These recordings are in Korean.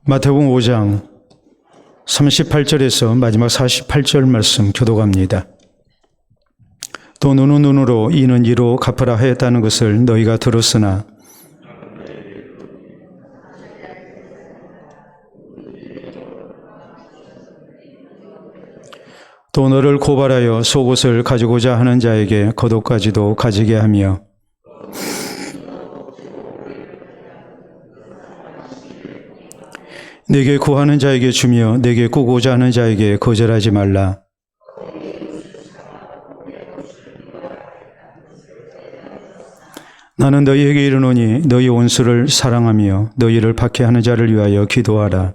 마태복음 5장 38절에서 마지막 48절 말씀 교독합니다. 또 눈은 눈으로 이는 이로 갚으라 하였다는 것을 너희가 들었으나 또 너를 고발하여 속옷을 가지고자 하는 자에게 겉옷까지도 가지게 하며 내게 구하는 자에게 주며 내게 꾸고자 하는 자에게 거절하지 말라. 나는 너희에게 이르노니 너희 원수를 사랑하며 너희를 박해하는 자를 위하여 기도하라.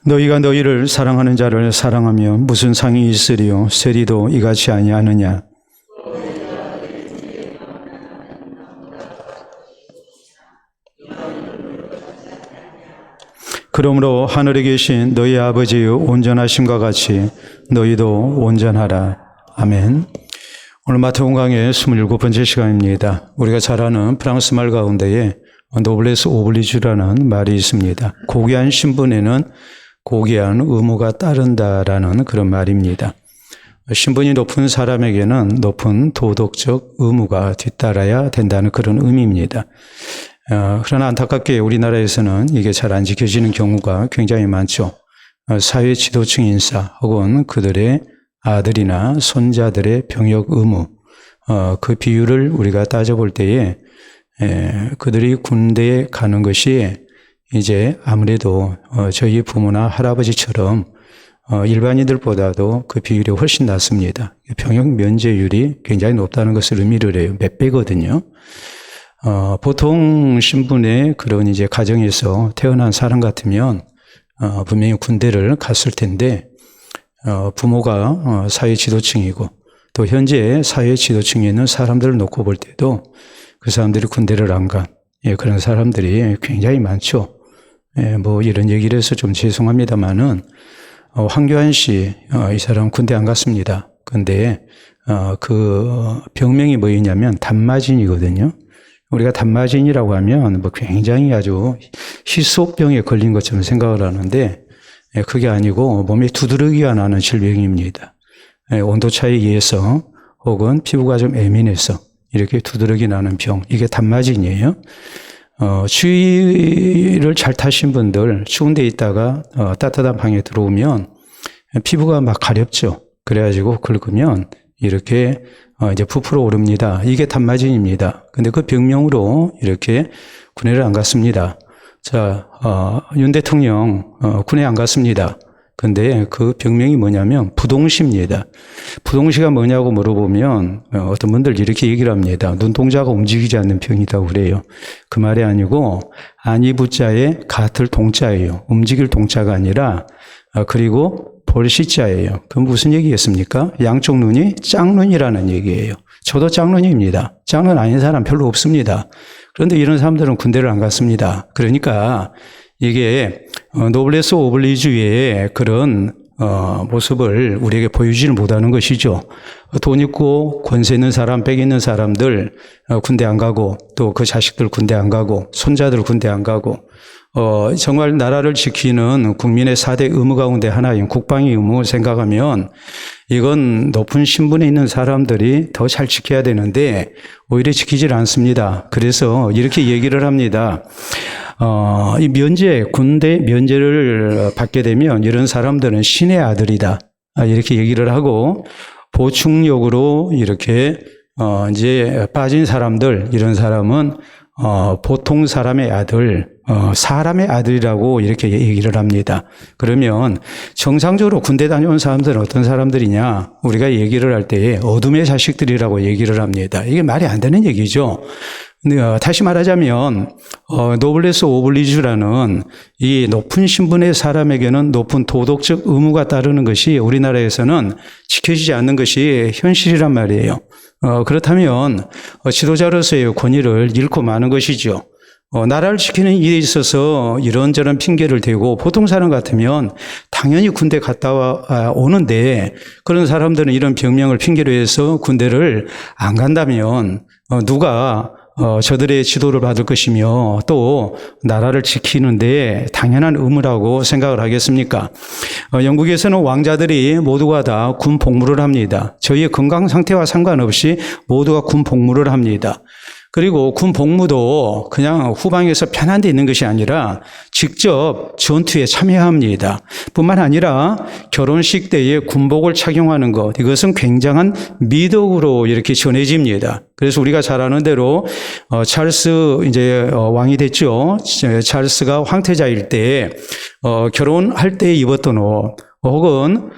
너희가 너희를 사랑하는 자를 사랑하며 무슨 상이 있으리요? 세리도 이같이 아니하느냐? 그러므로 하늘에 계신 너희 아버지의 온전하심과 같이 너희도 온전하라. 아멘. 오늘 마태복음 강의 27번째 시간입니다. 우리가 잘 아는 프랑스 말 가운데에 노블레스 오블리주라는 말이 있습니다. 고귀한 신분에는 고귀한 의무가 따른다라는 그런 말입니다. 신분이 높은 사람에게는 높은 도덕적 의무가 뒤따라야 된다는 그런 의미입니다. 그러나 안타깝게 우리나라에서는 이게 잘 안 지켜지는 경우가 굉장히 많죠. 사회 지도층 인사 혹은 그들의 아들이나 손자들의 병역 의무, 그 비율을 우리가 따져볼 때에 그들이 군대에 가는 것이 이제 아무래도 저희 부모나 할아버지처럼 일반인들보다도 그 비율이 훨씬 낮습니다. 병역 면제율이 굉장히 높다는 것을 의미를 해요. 몇 배거든요. 보통 신분의 그런 이제 가정에서 태어난 사람 같으면 분명히 군대를 갔을 텐데 부모가 사회 지도층이고 또 현재 사회 지도층에 있는 사람들을 놓고 볼 때도 그 사람들이 군대를 안 간 그런 사람들이 굉장히 많죠. 뭐 이런 얘기를 해서 좀 죄송합니다만은 황교안 씨, 이 사람 군대 안 갔습니다. 근데 그 병명이 뭐였냐면 단마진이거든요. 우리가 단마진이라고 하면 뭐 굉장히 아주 희소병에 걸린 것처럼 생각을 하는데 그게 아니고 몸에 두드러기가 나는 질병입니다. 온도차에 의해서 혹은 피부가 좀 예민해서 이렇게 두드러기 나는 병, 이게 단마진이에요. 추위를 잘 타신 분들 추운 데 있다가 따뜻한 방에 들어오면 피부가 막 가렵죠. 그래가지고 긁으면 이렇게 이제 부풀어 오릅니다. 이게 단마진입니다. 근데 그 병명으로 이렇게 군대를 안 갔습니다. 자, 윤 대통령 군에 안 갔습니다. 근데 그 병명이 뭐냐면 부동시입니다. 부동시가 뭐냐고 물어보면 어떤 분들 이렇게 얘기를 합니다. 눈동자가 움직이지 않는 병이라고 그래요. 그 말이 아니고 안이부자에 가틀 동자예요. 움직일 동자가 아니라 그리고 볼시자예요. 그럼 무슨 얘기겠습니까? 양쪽 눈이 짝눈이라는 얘기예요. 저도 짝눈입니다. 짝눈 아닌 사람 별로 없습니다. 그런데 이런 사람들은 군대를 안 갔습니다. 그러니까 이게 노블레스 오블리주의 그런 모습을 우리에게 보여주지는 못하는 것이죠. 돈 있고 권세 있는 사람, 빽 있는 사람들 군대 안 가고 또 그 자식들 군대 안 가고 손자들 군대 안 가고 정말 나라를 지키는 국민의 4대 의무 가운데 하나인 국방의 의무 생각하면 이건 높은 신분에 있는 사람들이 더 잘 지켜야 되는데 오히려 지키질 않습니다. 그래서 이렇게 얘기를 합니다. 이 면제, 군대 면제를 받게 되면 이런 사람들은 신의 아들이다. 이렇게 얘기를 하고 보충력으로 이렇게 이제 빠진 사람들, 이런 사람은 보통 사람의 아들, 사람의 아들이라고 이렇게 얘기를 합니다. 그러면 정상적으로 군대 다녀온 사람들은 어떤 사람들이냐? 우리가 얘기를 할 때에 어둠의 자식들이라고 얘기를 합니다. 이게 말이 안 되는 얘기죠. 다시 말하자면 노블레스 오블리주라는 이 높은 신분의 사람에게는 높은 도덕적 의무가 따르는 것이 우리나라에서는 지켜지지 않는 것이 현실이란 말이에요. 그렇다면 지도자로서의 권위를 잃고 마는 것이죠. 나라를 지키는 일에 있어서 이런저런 핑계를 대고 보통 사람 같으면 당연히 군대 갔다 오는데 그런 사람들은 이런 병명을 핑계로 해서 군대를 안 간다면 누가 저들의 지도를 받을 것이며 또 나라를 지키는데 당연한 의무라고 생각을 하겠습니까? 영국에서는 왕자들이 모두가 다 군 복무를 합니다. 저희의 건강 상태와 상관없이 모두가 군 복무를 합니다. 그리고 군 복무도 그냥 후방에서 편한 데 있는 것이 아니라 직접 전투에 참여합니다. 뿐만 아니라 결혼식 때에 군복을 착용하는 것, 이것은 굉장한 미덕으로 이렇게 전해집니다. 그래서 우리가 잘 아는 대로 찰스 이제 왕이 됐죠. 찰스가 황태자일 때 결혼할 때 입었던 옷, 혹은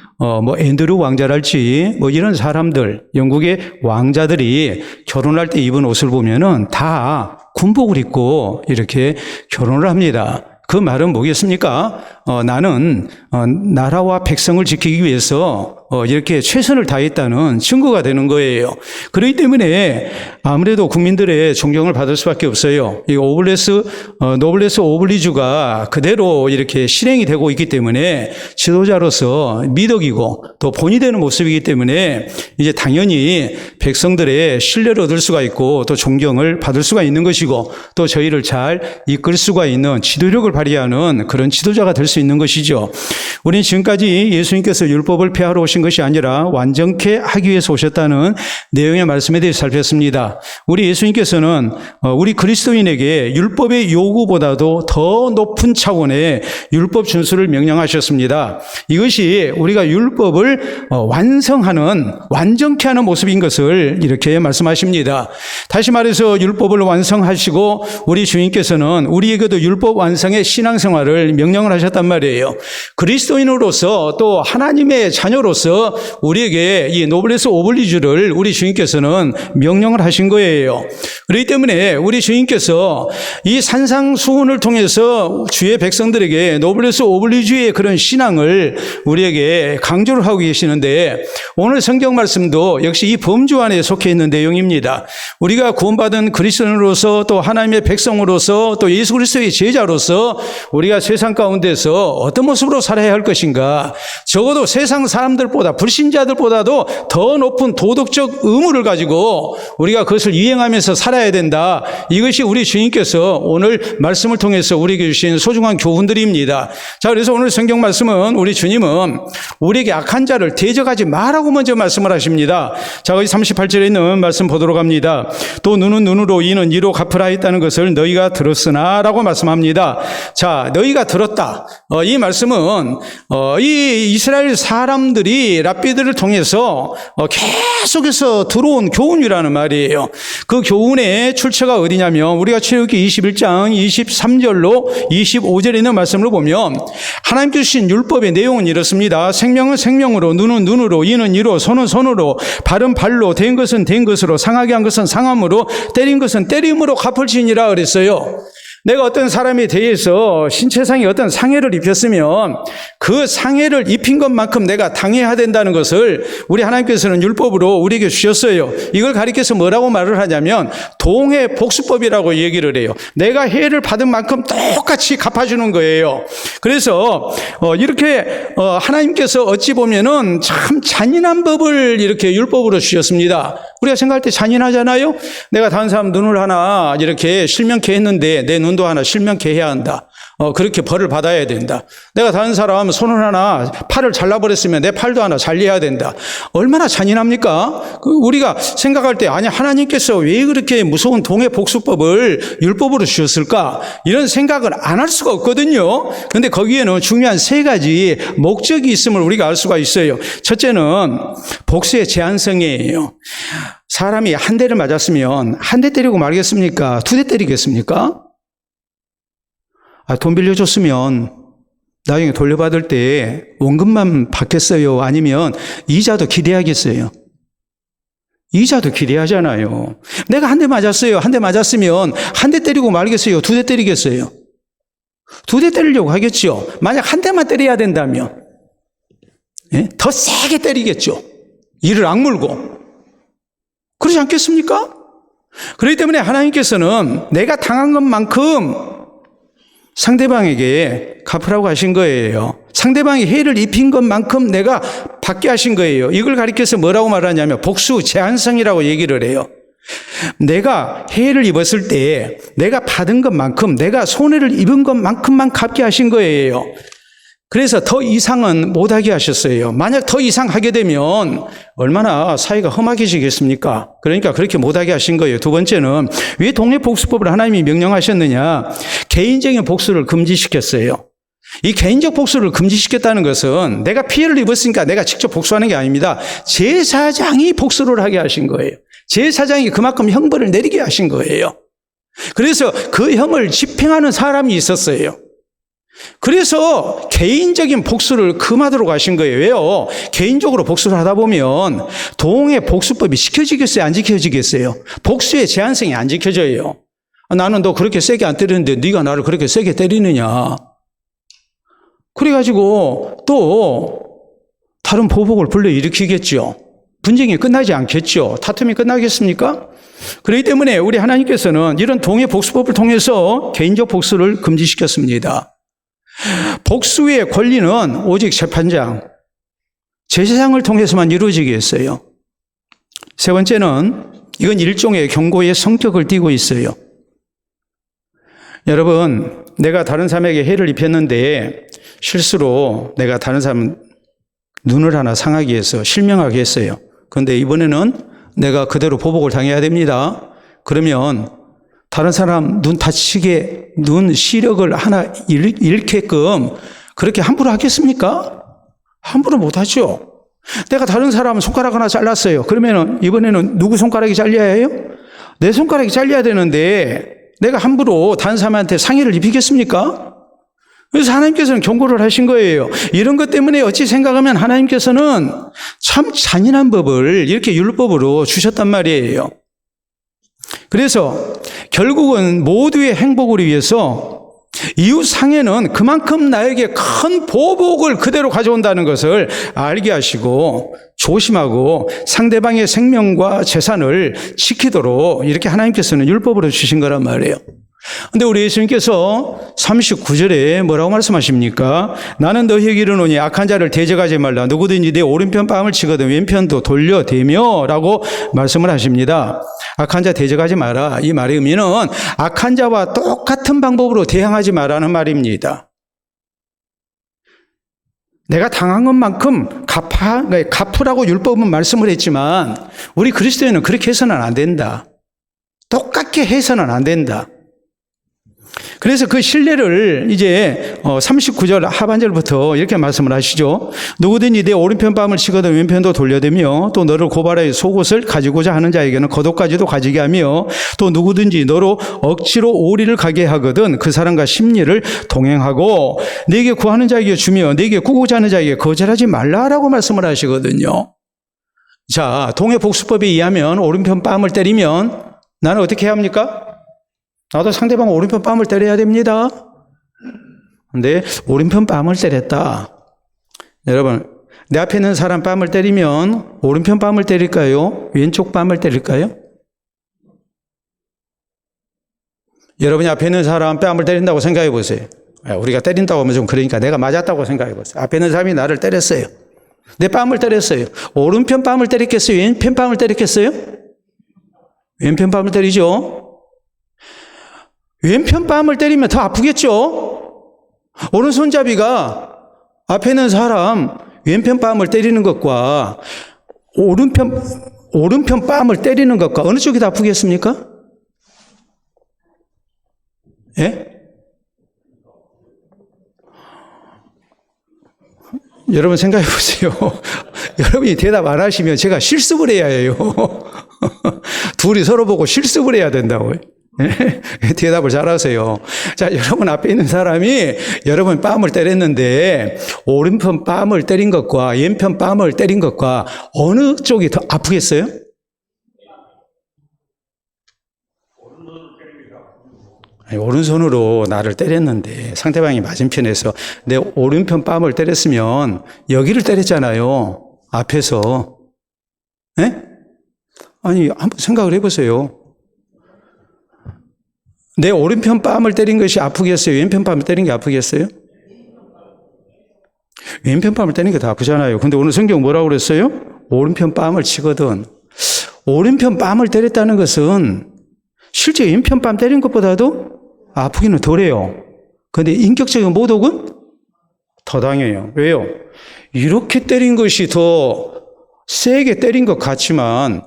앤드류 왕자랄지 이런 사람들, 영국의 왕자들이 결혼할 때 입은 옷을 보면은 다 군복을 입고 이렇게 결혼을 합니다. 그 말은 뭐겠습니까? 나는 나라와 백성을 지키기 위해서 이렇게 최선을 다했다는 증거가 되는 거예요. 그렇기 때문에 아무래도 국민들의 존경을 받을 수밖에 없어요. 이 노블레스 오블리주가 그대로 이렇게 실행이 되고 있기 때문에 지도자로서 미덕이고 또 본이 되는 모습이기 때문에 이제 당연히 백성들의 신뢰를 얻을 수가 있고 또 존경을 받을 수가 있는 것이고 또 저희를 잘 이끌 수가 있는 지도력을 발휘하는 그런 지도자가 될 수 있는 것이죠. 우리는 지금까지 예수님께서 율법을 폐하러 오신 것이 아니라 완전케 하기 위해서 오셨다는 내용의 말씀에 대해 살폈습니다. 우리 예수님께서는 우리 그리스도인에게 율법의 요구보다도 더 높은 차원의 율법 준수를 명령하셨습니다. 이것이 우리가 율법을 완성하는, 완전케 하는 모습인 것을 이렇게 말씀하십니다. 다시 말해서 율법을 완성하시고 우리 주님께서는 우리에게도 율법 완성의 신앙생활을 명령을 하셨단 말이에요. 그리스도인으로서 또 하나님의 자녀로서 우리에게 이 노블레스 오블리주를 우리 주님께서는 명령을 하신 거예요. 그렇기 때문에 우리 주님께서 이 산상수훈을 통해서 주의 백성들에게 노블레스 오블리주의 그런 신앙을 우리에게 강조를 하고 계시는데 오늘 성경 말씀도 역시 이 범주 안에 속해 있는 내용입니다. 우리가 구원받은 그리스도인으로서 또 하나님의 백성으로서 또 예수 그리스도의 제자로서 우리가 세상 가운데서 어떤 모습으로 살아야 할 것인가, 적어도 세상 사람들보다 불신자들보다도 더 높은 도덕적 의무를 가지고 우리가 그것을 이행하면서 살아야 된다. 이것이 우리 주님께서 오늘 말씀을 통해서 우리에게 주신 소중한 교훈들입니다. 자, 그래서 오늘 성경 말씀은 우리 주님은 우리에게 악한 자를 대적하지 말라고 먼저 말씀을 하십니다. 자, 거기 38절에 있는 말씀 보도록 합니다. 또 눈은 눈으로 이는 이로 갚으라 했다는 것을 너희가 들었으나 라고 말씀합니다. 자, 너희가 들었다. 이 말씀은 이 이스라엘 사람들이 랍비들을 통해서 계속해서 들어온 교훈이라는 말이에요. 그 교훈의 출처가 어디냐면 우리가 출애굽기 21장 23절로 25절에 있는 말씀을 보면 하나님께서 주신 율법의 내용은 이렇습니다. 생명은 생명으로, 눈은 눈으로, 이는 이로, 손은 손으로, 발은 발로, 된 것은 된 것으로, 상하게 한 것은 상함으로, 때린 것은 때림으로 갚을지니라 그랬어요. 내가 어떤 사람에 대해서 신체상의 어떤 상해를 입혔으면 그 상해를 입힌 것만큼 내가 당해야 된다는 것을 우리 하나님께서는 율법으로 우리에게 주셨어요. 이걸 가리켜서 뭐라고 말을 하냐면 동해 복수법이라고 얘기를 해요. 내가 해를 받은 만큼 똑같이 갚아주는 거예요. 그래서 이렇게 하나님께서 어찌 보면은 참 잔인한 법을 이렇게 율법으로 주셨습니다. 우리가 생각할 때 잔인하잖아요. 내가 다른 사람 눈을 하나 이렇게 실명케 했는데 내 눈도 하나 실명케 해야 한다. 그렇게 벌을 받아야 된다. 내가 다른 사람 손을 하나, 팔을 잘라버렸으면 내 팔도 하나 잘려야 된다. 얼마나 잔인합니까? 우리가 생각할 때 아니 하나님께서 왜 그렇게 무서운 동해 복수법을 율법으로 주셨을까? 이런 생각을 안 할 수가 없거든요. 그런데 거기에는 중요한 세 가지 목적이 있음을 우리가 알 수가 있어요. 첫째는 복수의 제한성이에요. 사람이 한 대를 맞았으면 한 대 때리고 말겠습니까? 두 대 때리겠습니까? 돈 빌려줬으면 나중에 돌려받을 때 원금만 받겠어요? 아니면 이자도 기대하겠어요? 이자도 기대하잖아요. 내가 한 대 맞았어요. 한 대 맞았으면 한 대 때리고 말겠어요? 두 대 때리겠어요? 두 대 때리려고 하겠죠. 만약 한 대만 때려야 된다면 더 세게 때리겠죠. 이를 악물고. 그러지 않겠습니까? 그렇기 때문에 하나님께서는 내가 당한 것만큼 상대방에게 갚으라고 하신 거예요. 상대방이 해를 입힌 것만큼 내가 받게 하신 거예요. 이걸 가리켜서 뭐라고 말하냐면 복수 제한성이라고 얘기를 해요. 내가 해를 입었을 때 내가 받은 것만큼, 내가 손해를 입은 것만큼만 갚게 하신 거예요. 그래서 더 이상은 못하게 하셨어요. 만약 더 이상 하게 되면 얼마나 사이가 험악해지겠습니까? 그러니까 그렇게 못하게 하신 거예요. 두 번째는 왜 동해복수법을 하나님이 명령하셨느냐? 개인적인 복수를 금지시켰어요. 이 개인적 복수를 금지시켰다는 것은 내가 피해를 입었으니까 내가 직접 복수하는 게 아닙니다. 제사장이 복수를 하게 하신 거예요. 제사장이 그만큼 형벌을 내리게 하신 거예요. 그래서 그 형을 집행하는 사람이 있었어요. 그래서 개인적인 복수를 금하도록 하신 거예요. 왜요? 개인적으로 복수를 하다 보면 동해 복수법이 지켜지겠어요? 안 지켜지겠어요? 복수의 제한성이 안 지켜져요. 나는 너 그렇게 세게 안 때리는데 네가 나를 그렇게 세게 때리느냐. 그래가지고 또 다른 보복을 불러일으키겠죠. 분쟁이 끝나지 않겠죠. 다툼이 끝나겠습니까? 그렇기 때문에 우리 하나님께서는 이런 동해 복수법을 통해서 개인적 복수를 금지시켰습니다. 복수의 권리는 오직 재판장, 제사장을 통해서만 이루어지게 했어요. 세 번째는 이건 일종의 경고의 성격을 띠고 있어요. 여러분, 내가 다른 사람에게 해를 입혔는데 실수로 내가 다른 사람 눈을 하나 상하게 해서 실명하게 했어요. 그런데 이번에는 내가 그대로 보복을 당해야 됩니다. 그러면 다른 사람 눈 다치게, 눈 시력을 하나 잃게끔 그렇게 함부로 하겠습니까? 함부로 못하죠. 내가 다른 사람 손가락 하나 잘랐어요. 그러면 이번에는 누구 손가락이 잘려야 해요? 내 손가락이 잘려야 되는데 내가 함부로 다른 사람한테 상해를 입히겠습니까? 그래서 하나님께서는 경고를 하신 거예요. 이런 것 때문에 어찌 생각하면 하나님께서는 참 잔인한 법을 이렇게 율법으로 주셨단 말이에요. 그래서 결국은 모두의 행복을 위해서 이웃 상해는 그만큼 나에게 큰 보복을 그대로 가져온다는 것을 알게 하시고 조심하고 상대방의 생명과 재산을 지키도록 이렇게 하나님께서는 율법으로 주신 거란 말이에요. 근데 우리 예수님께서 39절에 뭐라고 말씀하십니까? 나는 너희에게 이르노니 악한 자를 대적하지 말라. 누구든지 내 오른편 뺨을 치거든 왼편도 돌려대며 라고 말씀을 하십니다. 악한 자 대적하지 마라. 이 말의 의미는 악한 자와 똑같은 방법으로 대항하지 마라는 말입니다. 내가 당한 것만큼 갚으라고 율법은 말씀을 했지만 우리 그리스도인은 그렇게 해서는 안 된다. 똑같게 해서는 안 된다. 그래서 그 신뢰를 이제 39절 하반절부터 이렇게 말씀을 하시죠. 누구든지 내 오른편 뺨을 치거든 왼편도 돌려대며 또 너를 고발하여 속옷을 가지고자 하는 자에게는 겉옷까지도 가지게 하며 또 누구든지 너로 억지로 오리를 가게 하거든 그 사람과 심리를 동행하고 네게 구하는 자에게 주며 네게 구고자 하는 자에게 거절하지 말라라고 말씀을 하시거든요. 자, 동해복수법에 의하면 오른편 뺨을 때리면 나는 어떻게 해야 합니까? 나도 상대방 오른편 뺨을 때려야 됩니다. 근데 오른편 뺨을 때렸다. 여러분, 내 앞에 있는 사람 뺨을 때리면 오른편 뺨을 때릴까요? 왼쪽 뺨을 때릴까요? 여러분이 앞에 있는 사람 뺨을 때린다고 생각해 보세요. 우리가 때린다고 하면 좀 그러니까 내가 맞았다고 생각해 보세요. 앞에 있는 사람이 나를 때렸어요. 내 뺨을 때렸어요. 오른편 뺨을 때렸겠어요? 왼편 뺨을 때렸겠어요? 왼편 뺨을 때리죠. 왼편 뺨을 때리면 더 아프겠죠? 오른손잡이가 앞에 있는 사람 왼편 뺨을 때리는 것과 오른편 뺨을 때리는 것과 어느 쪽이 더 아프겠습니까? 예? 여러분 생각해 보세요. 여러분이 대답 안 하시면 제가 실습을 해야 해요. 둘이 서로 보고 실습을 해야 된다고요. 대답을 잘하세요. 자, 여러분 앞에 있는 사람이 여러분 뺨을 때렸는데 오른편 뺨을 때린 것과 왼편 뺨을 때린 것과 어느 쪽이 더 아프겠어요? 아니, 오른손으로 나를 때렸는데 상대방이 맞은편에서 내 오른편 뺨을 때렸으면 여기를 때렸잖아요. 앞에서. 네? 아니, 한번 생각을 해보세요. 내 오른편 뺨을 때린 것이 아프겠어요? 왼편 뺨을 때린 게 아프겠어요? 왼편 뺨을 때리는 게 더 아프잖아요. 근데 오늘 성경 뭐라고 그랬어요? 오른편 뺨을 치거든. 오른편 뺨을 때렸다는 것은 실제 왼편 뺨 때린 것보다도 아프기는 덜해요. 근데 인격적인 모독은 더 당해요. 왜요? 이렇게 때린 것이 더 세게 때린 것 같지만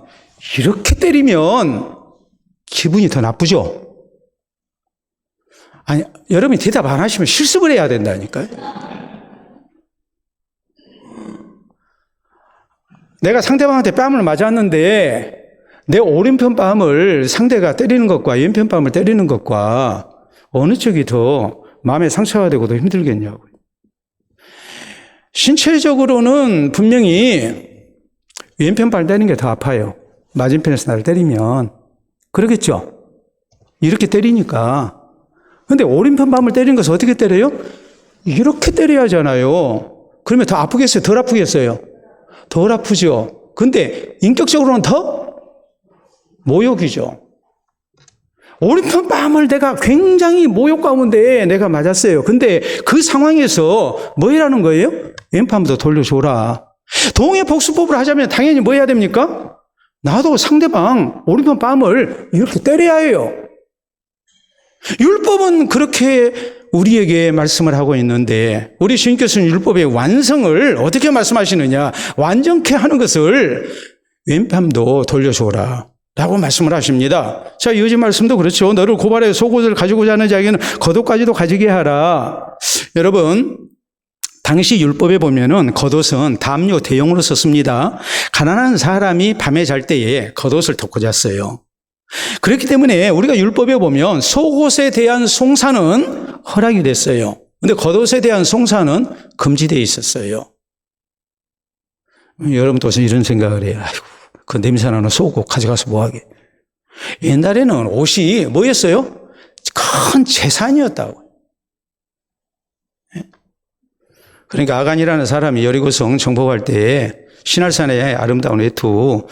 이렇게 때리면 기분이 더 나쁘죠? 아니, 여러분이 대답 안 하시면 실습을 해야 된다니까요. 내가 상대방한테 뺨을 맞았는데 내 오른편 뺨을 상대가 때리는 것과 왼편 뺨을 때리는 것과 어느 쪽이 더 마음에 상처가 되고 더 힘들겠냐고요. 신체적으로는 분명히 왼편 뺨 때리는 게 더 아파요. 맞은편에서 나를 때리면. 그러겠죠? 이렇게 때리니까. 근데 오른편 뺨을 때리는 것은 어떻게 때려요? 이렇게 때려야 하잖아요. 그러면 더 아프겠어요? 덜 아프겠어요? 덜 아프죠. 근데 인격적으로는 더 모욕이죠. 오른편 뺨을 내가 굉장히 모욕 가운데 내가 맞았어요. 근데 그 상황에서 뭐 해라는 거예요? 왼편도 돌려줘라. 동해 복수법을 하자면 당연히 뭐 해야 됩니까? 나도 상대방 오른편 뺨을 이렇게 때려야 해요. 율법은 그렇게 우리에게 말씀을 하고 있는데 우리 주님께서는 율법의 완성을 어떻게 말씀하시느냐? 완전케 하는 것을 왼편도 돌려줘라 라고 말씀을 하십니다. 자, 이어진 말씀도 그렇죠. 너를 고발해 속옷을 가지고자 하는 자에게는 겉옷까지도 가지게 하라. 여러분, 당시 율법에 보면은 겉옷은 담요 대용으로 썼습니다. 가난한 사람이 밤에 잘 때에 겉옷을 덮고 잤어요. 그렇기 때문에 우리가 율법에 보면 속옷에 대한 송사는 허락이 됐어요. 근데 겉옷에 대한 송사는 금지되어 있었어요. 여러분도 이런 생각을 해요. 아이고, 그 냄새나는 속옷 가져가서 뭐하게. 옛날에는 옷이 뭐였어요? 큰 재산이었다고. 그러니까 아간이라는 사람이 여리고성 정복할 때 신할산의 아름다운 외투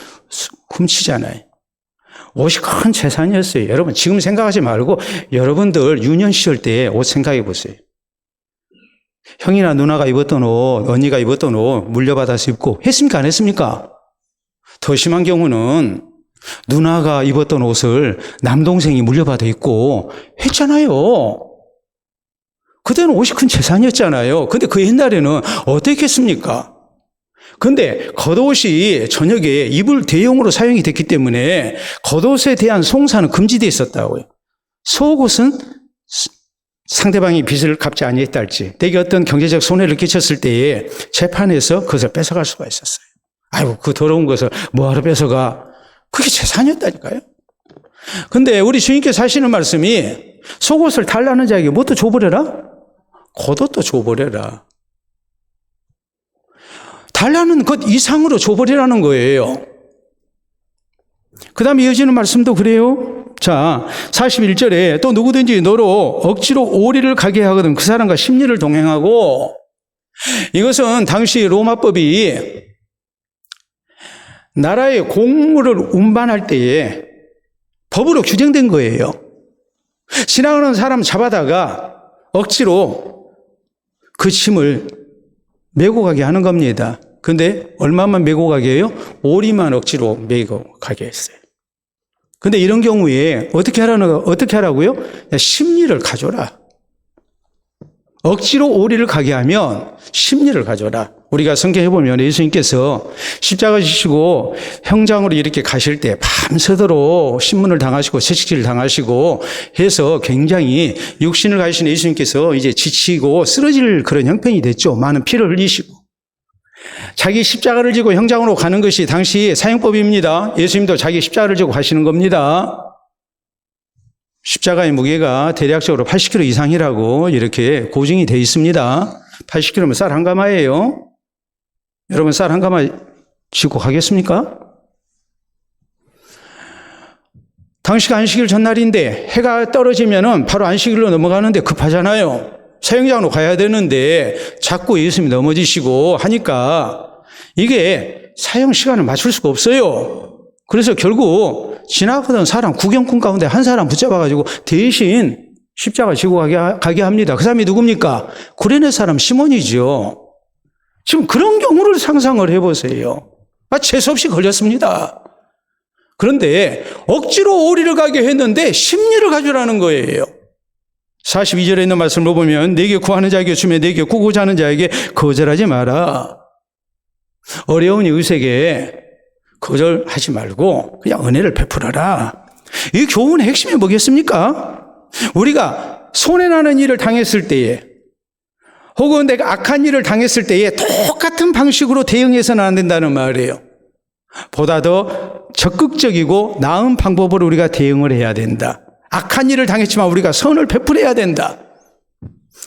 훔치잖아요. 옷이 큰 재산이었어요. 여러분 지금 생각하지 말고 여러분들 유년 시절 때 옷 생각해 보세요. 형이나 누나가 입었던 옷, 언니가 입었던 옷 물려받아서 입고 했습니까? 안 했습니까? 더 심한 경우는 누나가 입었던 옷을 남동생이 물려받아 입고 했잖아요. 그때는 옷이 큰 재산이었잖아요. 근데 그 옛날에는 어떻게 했습니까? 근데 겉옷이 저녁에 이불 대용으로 사용이 됐기 때문에 겉옷에 대한 송사는 금지되어 있었다고요. 속옷은 상대방이 빚을 갚지 아니했다 할지 내게 어떤 경제적 손해를 끼쳤을 때에 재판에서 그것을 뺏어갈 수가 있었어요. 아이고 그 더러운 것을 뭐하러 뺏어가. 그게 재산이었다니까요. 근데 우리 주님께서 하시는 말씀이 속옷을 달라는 자에게 뭣도 줘버려라? 겉옷도 줘버려라. 달라는 것 이상으로 줘버리라는 거예요. 그 다음에 이어지는 말씀도 그래요. 자, 41절에 또 누구든지 너로 억지로 오리를 가게 하거든 그 사람과 심리를 동행하고, 이것은 당시 로마법이 나라의 공물을 운반할 때에 법으로 규정된 거예요. 지나가는 사람 잡아다가 억지로 그 짐을 메고 가게 하는 겁니다. 근데 얼마만 메고 가게 해요? 오리만 억지로 메고 가게 했어요. 근데 이런 경우에 어떻게 하라고요? 심리를 가져라. 억지로 오리를 가게 하면 심리를 가져라. 우리가 성경에 보면 예수님께서 십자가 지시고 형장으로 이렇게 가실 때 밤새도록 신문을 당하시고 채찍질을 당하시고 해서 굉장히 육신을 가지신 예수님께서 이제 지치고 쓰러질 그런 형편이 됐죠. 많은 피를 흘리시고. 자기 십자가를 지고 형장으로 가는 것이 당시 사형법입니다. 예수님도 자기 십자가를 지고 가시는 겁니다. 십자가의 무게가 대략적으로 80kg 이상이라고 이렇게 고증이 되어 있습니다. 80kg면 쌀 한 가마예요. 여러분 쌀 한 가마 지고 가겠습니까? 당시가 안식일 전날인데 해가 떨어지면은 바로 안식일로 넘어가는데 급하잖아요. 사형장으로 가야 되는데 자꾸 예수님이 넘어지시고 하니까 이게 사형 시간을 맞출 수가 없어요. 그래서 결국 지나가던 사람, 구경꾼 가운데 한 사람 붙잡아가지고 대신 십자가 지고 가게 합니다. 그 사람이 누굽니까? 구레네 사람 시몬이죠. 지금 그런 경우를 상상을 해보세요. 재수없이 걸렸습니다. 그런데 억지로 오리를 가게 했는데 심리를 가져라는 거예요. 42절에 있는 말씀을 보면 내게 구하는 자에게 주며 내게 구고자 하는 자에게 거절하지 마라. 어려운 이웃에게 거절하지 말고 그냥 은혜를 베풀어라. 이 교훈의 핵심이 뭐겠습니까? 우리가 손해나는 일을 당했을 때에 혹은 내가 악한 일을 당했을 때에 똑같은 방식으로 대응해서는 안 된다는 말이에요. 보다 더 적극적이고 나은 방법으로 우리가 대응을 해야 된다. 악한 일을 당했지만 우리가 선을 베풀어야 된다.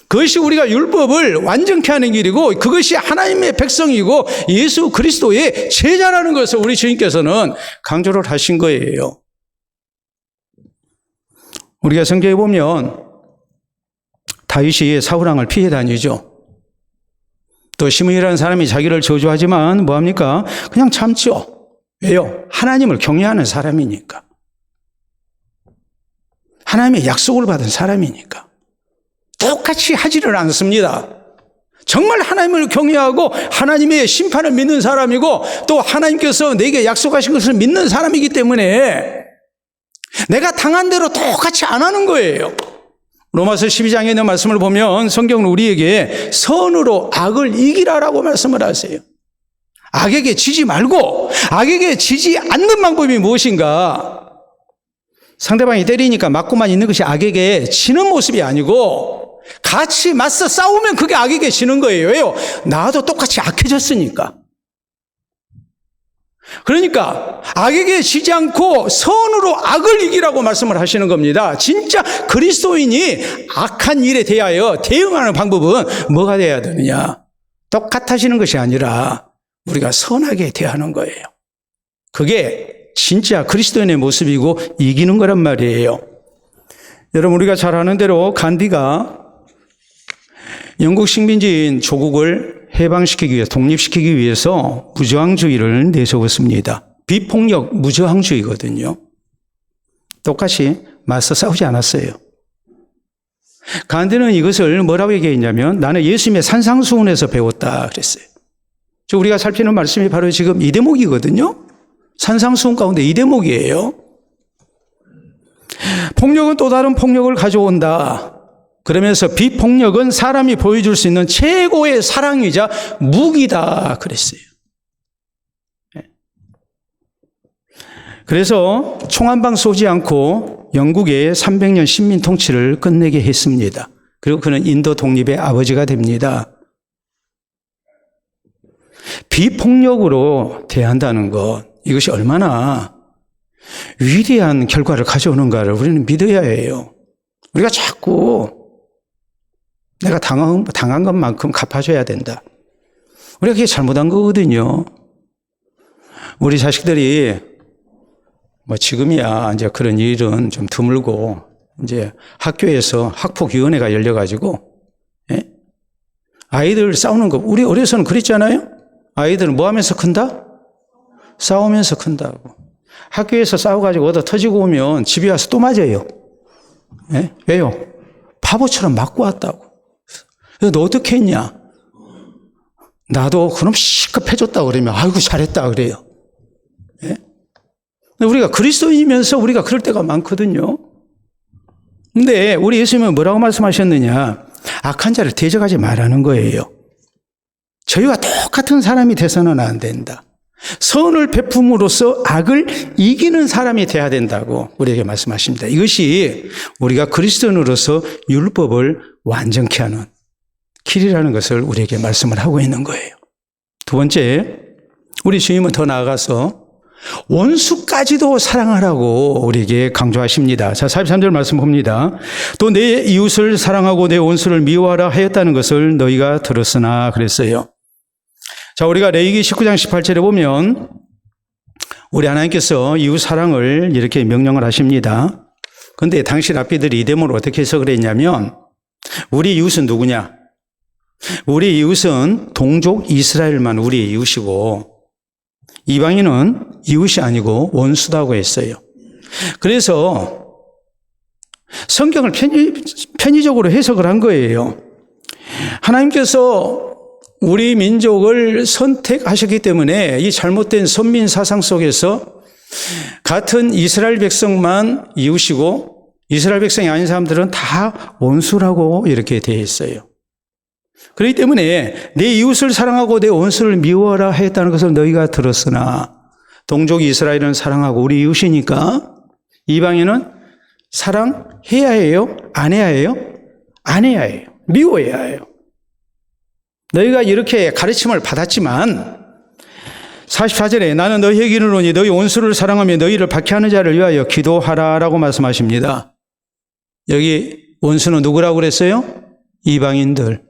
그것이 우리가 율법을 완전케 하는 길이고 그것이 하나님의 백성이고 예수 그리스도의 제자라는 것을 우리 주님께서는 강조를 하신 거예요. 우리가 성경에 보면 다윗이 사울왕을 피해 다니죠. 또 시므이라는 사람이 자기를 저주하지만 뭐합니까? 그냥 참죠. 왜요? 하나님을 경외하는 사람이니까. 하나님의 약속을 받은 사람이니까. 똑같이 하지를 않습니다. 정말 하나님을 경외하고 하나님의 심판을 믿는 사람이고 또 하나님께서 내게 약속하신 것을 믿는 사람이기 때문에 내가 당한 대로 똑같이 안 하는 거예요. 로마서 12장에 있는 말씀을 보면 성경은 우리에게 선으로 악을 이기라라고 말씀을 하세요. 악에게 지지 말고 악에게 지지 않는 방법이 무엇인가? 상대방이 때리니까 맞고만 있는 것이 악에게 지는 모습이 아니고 같이 맞서 싸우면 그게 악에게 지는 거예요. 왜요? 나도 똑같이 악해졌으니까. 그러니까 악에게 지지 않고 선으로 악을 이기라고 말씀을 하시는 겁니다. 진짜 그리스도인이 악한 일에 대하여 대응하는 방법은 뭐가 돼야 되느냐? 똑같아지는 것이 아니라 우리가 선하게 대하는 거예요. 그게 진짜 그리스도인의 모습이고 이기는 거란 말이에요. 여러분, 우리가 잘 아는 대로 간디가 영국 식민지인 조국을 해방시키기 위해서, 독립시키기 위해서 무저항주의를 내세웠습니다. 비폭력 무저항주의거든요. 똑같이 맞서 싸우지 않았어요. 간디는 이것을 뭐라고 얘기했냐면 나는 예수님의 산상수훈에서 배웠다 그랬어요. 우리가 살피는 말씀이 바로 지금 이 대목이거든요. 산상수훈 가운데 이 대목이에요. 폭력은 또 다른 폭력을 가져온다. 그러면서 비폭력은 사람이 보여줄 수 있는 최고의 사랑이자 무기다 그랬어요. 그래서 총 한 방 쏘지 않고 영국의 300년 식민 통치를 끝내게 했습니다. 그리고 그는 인도 독립의 아버지가 됩니다. 비폭력으로 대한다는 것, 이것이 얼마나 위대한 결과를 가져오는가를 우리는 믿어야 해요. 우리가 자꾸 내가 당한 것만큼 갚아줘야 된다. 우리가 그게 잘못한 거거든요. 우리 자식들이 지금이야 이제 그런 일은 좀 드물고 이제 학교에서 학폭위원회가 열려가지고 아이들 싸우는 거 우리 어려서는 그랬잖아요. 아이들은 뭐 하면서 큰다? 싸우면서 큰다고. 학교에서 싸워가지고 얻어 터지고 오면 집에 와서 또 맞아요. 왜요? 바보처럼 맞고 왔다고. 너 어떻게 했냐? 나도 그럼 시급해줬다 그러면 아이고 잘했다 그래요. 우리가 그리스도인이면서 우리가 그럴 때가 많거든요. 근데 우리 예수님은 뭐라고 말씀하셨느냐? 악한 자를 대적하지 말라는 거예요. 저희와 똑같은 사람이 돼서는 안 된다. 선을 베품으로써 악을 이기는 사람이 돼야 된다고 우리에게 말씀하십니다. 이것이 우리가 그리스도인으로서 율법을 완전케 하는 길이라는 것을 우리에게 말씀을 하고 있는 거예요. 두 번째, 우리 주님은 더 나아가서 원수까지도 사랑하라고 우리에게 강조하십니다. 자, 43절 말씀 봅니다. 또 내 이웃을 사랑하고 내 원수를 미워하라 하였다는 것을 너희가 들었으나 그랬어요. 자, 우리가 레위기 19장 18절에 보면 우리 하나님께서 이웃 사랑을 이렇게 명령을 하십니다. 그런데 당시 랍비들이 이 대목을 어떻게 해석을 그랬냐면 우리 이웃은 누구냐? 우리 이웃은 동족 이스라엘만 우리 이웃이고 이방인은 이웃이 아니고 원수다고 했어요. 그래서 성경을 편의적으로 해석을 한 거예요. 하나님께서 우리 민족을 선택하셨기 때문에 이 잘못된 선민 사상 속에서 같은 이스라엘 백성만 이웃이고 이스라엘 백성이 아닌 사람들은 다 원수라고 이렇게 되어 있어요. 그렇기 때문에 내 이웃을 사랑하고 내 원수를 미워하라 했다는 것을 너희가 들었으나 동족 이스라엘은 사랑하고 우리 이웃이니까 이방인은 사랑해야 해요? 안 해야 해요? 안 해야 해요. 미워해야 해요. 너희가 이렇게 가르침을 받았지만 44절에 나는 너희에게 이르노니 너희 원수를 사랑하며 너희를 박해하는 자를 위하여 기도하라라고 말씀하십니다. 여기 원수는 누구라고 그랬어요? 이방인들.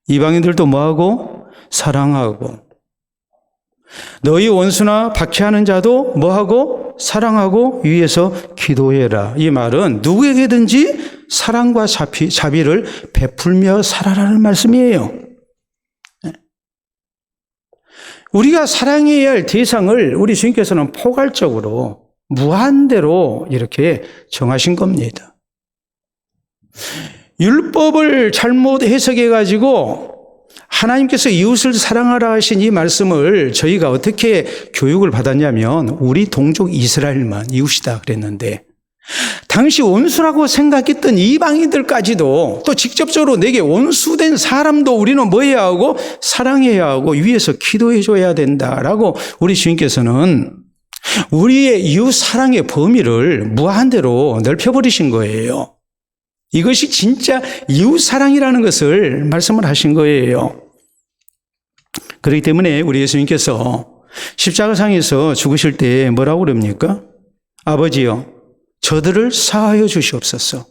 이방인들도 뭐하고? 사랑하고. 너희 원수나 박해하는 자도 뭐하고? 사랑하고 위에서 기도해라. 이 말은 누구에게든지 사랑과 자비를 베풀며 살아라는 말씀이에요. 우리가 사랑해야 할 대상을 우리 주님께서는 포괄적으로 무한대로 이렇게 정하신 겁니다. 율법을 잘못 해석해 가지고 하나님께서 이웃을 사랑하라 하신 이 말씀을 저희가 어떻게 교육을 받았냐면 우리 동족 이스라엘만 이웃이다 그랬는데 당시 원수라고 생각했던 이방인들까지도 또 직접적으로 내게 원수된 사람도 우리는 뭐 해야 하고 사랑해야 하고 위에서 기도해 줘야 된다라고 우리 주님께서는 우리의 이웃 사랑의 범위를 무한대로 넓혀버리신 거예요. 이것이 진짜 이웃 사랑이라는 것을 말씀을 하신 거예요. 그렇기 때문에 우리 예수님께서 십자가상에서 죽으실 때 뭐라고 그럽니까? 아버지여 저들을 사하여 주시옵소서.